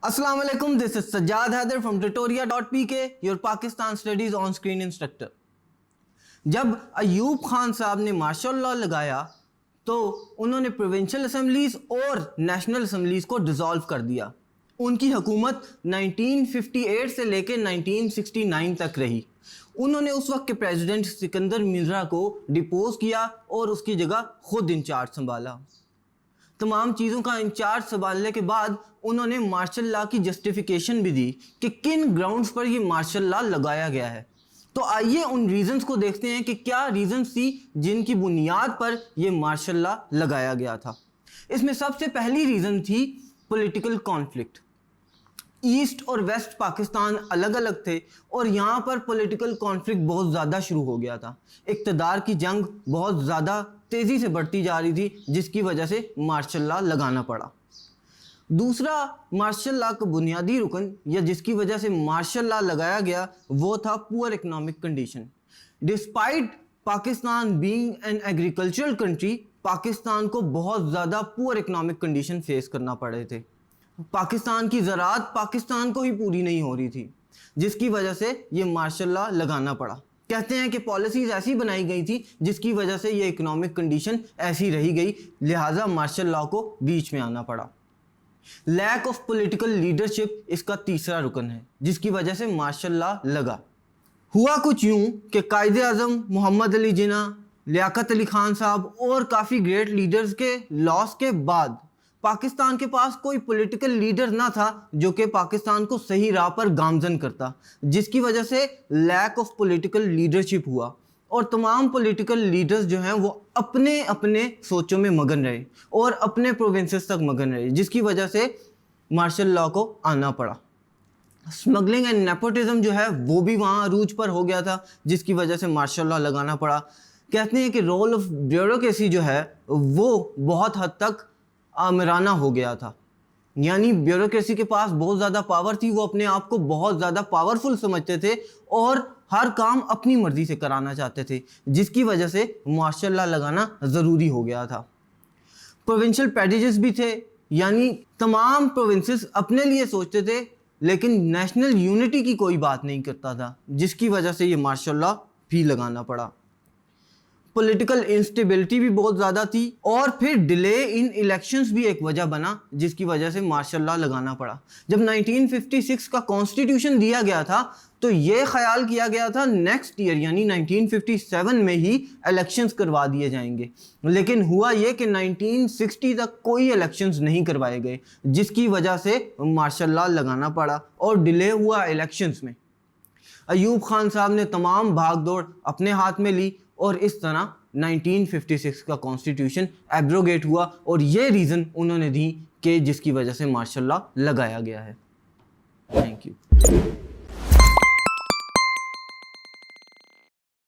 Assalamu alaikum, this is Sajjad Haider from tutoria.pk, your Pakistan Studies on Screen Instructor. जब अयूब खान साहब ने martial law लगाया तो उन्होंने प्रोविंशियल असम्बलीज और नेशनल असम्बलीज को डिसॉल्व कर दिया। उनकी हुकूमत 1958 से लेकर 1969 तक रही। उन्होंने उस वक्त के प्रेसिडेंट सिकंदर मिर्ज़ा को डिपोज किया और उसकी जगह खुद इंचार्ज संभाला। तमाम चीज़ों का इंचार्ज संभालने के बाद उन्होंने मार्शल लॉ की जस्टिफिकेशन भी दी कि किन ग्राउंड्स पर ये मार्शल लॉ लगाया गया है। तो आइए उन रीज़न्स को देखते हैं कि क्या रीज़न्स थी जिनकी बुनियाद पर ये मार्शल लॉ लगाया गया था। इसमें सबसे पहली रीज़न थी पॉलिटिकल कॉन्फ्लिक्ट। ईस्ट और वेस्ट पाकिस्तान अलग अलग थे और यहाँ पर पॉलिटिकल कॉन्फ्लिक्ट बहुत ज़्यादा शुरू हो गया था। इक़्तिदार की जंग बहुत ज़्यादा तेज़ी से बढ़ती जा रही थी, जिसकी वजह से मार्शल लॉ लगाना पड़ा। दूसरा मार्शल लॉ का बुनियादी रुकन या जिसकी वजह से मार्शल लॉ लगाया गया वो था poor economic condition. Despite Pakistan being an agricultural country, Pakistan को बहुत ज़्यादा पुअर इकोनॉमिक कंडीशन फेस करना पड़े थे। पाकिस्तान की ज़राअत पाकिस्तान को ही पूरी नहीं हो रही थी, जिसकी वजह से ये मार्शल लॉ लगाना पड़ा। कहते हैं कि पॉलिसीज़ ऐसी बनाई गई थी जिसकी वजह से ये इकोनॉमिक कंडीशन ऐसी रही गई, लिहाजा मार्शल लॉ को बीच में आना पड़ा। लैक ऑफ पॉलिटिकल लीडरशिप इसका तीसरा रुकन है, जिसकी वजह से मार्शल लॉ लगा। हुआ कुछ यूं कि कायदे आज़म मोहम्मद अली जिन्ना, लियाकत अली खान साहब और काफ़ी ग्रेट लीडर्स के लॉस के बाद पाकिस्तान के पास कोई पॉलिटिकल लीडर ना था जो कि पाकिस्तान को सही राह पर गामजन करता, जिसकी वजह से लैक ऑफ पॉलिटिकल लीडरशिप हुआ और तमाम पॉलिटिकल लीडर्स जो हैं वो अपने अपने सोचों में मगन रहे और अपने प्रोविंसेस तक मगन रहे, जिसकी वजह से मार्शल लॉ को आना पड़ा। स्मगलिंग एंड नेपोटिज्म जो है वो भी वहाँ अरूज पर हो गया था, जिसकी वजह से मार्शल लॉ लगाना पड़ा। कहते हैं कि रोल ऑफ ब्यूरोक्रेसी जो है वो बहुत हद तक आमराना हो गया था, यानी ब्यूरोक्रेसी के पास बहुत ज़्यादा पावर थी, वो अपने आप को बहुत ज़्यादा पावरफुल समझते थे और हर काम अपनी मर्ज़ी से कराना चाहते थे, जिसकी वजह से मार्शल लॉ लगाना ज़रूरी हो गया था। प्रोविंशियल पैडेजेस भी थे, यानी तमाम प्रोविंसेस अपने लिए सोचते थे लेकिन नेशनल यूनिटी की कोई बात नहीं करता था, जिसकी वजह से ये मार्शल लॉ भी लगाना पड़ा। पॉलिटिकल इंस्टेबिलिटी भी बहुत ज़्यादा थी और फिर डिले इन इलेक्शंस भी एक वजह बना, जिसकी वजह से मार्शल लॉ लगाना पड़ा। जब 1956 का कॉन्स्टिट्यूशन दिया गया था तो ये ख्याल किया गया था नेक्स्ट ईयर यानी 1957 में ही इलेक्शंस करवा दिए जाएंगे, लेकिन हुआ ये कि 1960 तक कोई इलेक्शंस नहीं करवाए गए, जिसकी वजह से मार्शल लॉ लगाना पड़ा और डिले हुआ इलेक्शंस में। अयूब खान साहब ने तमाम भाग दौड़ अपने हाथ में ली और इस तरह 1956 का कॉन्स्टिट्यूशन एब्रोगेट हुआ और ये रीज़न उन्होंने दी कि जिसकी वजह से मार्शल लॉ लगाया गया है। Thank you.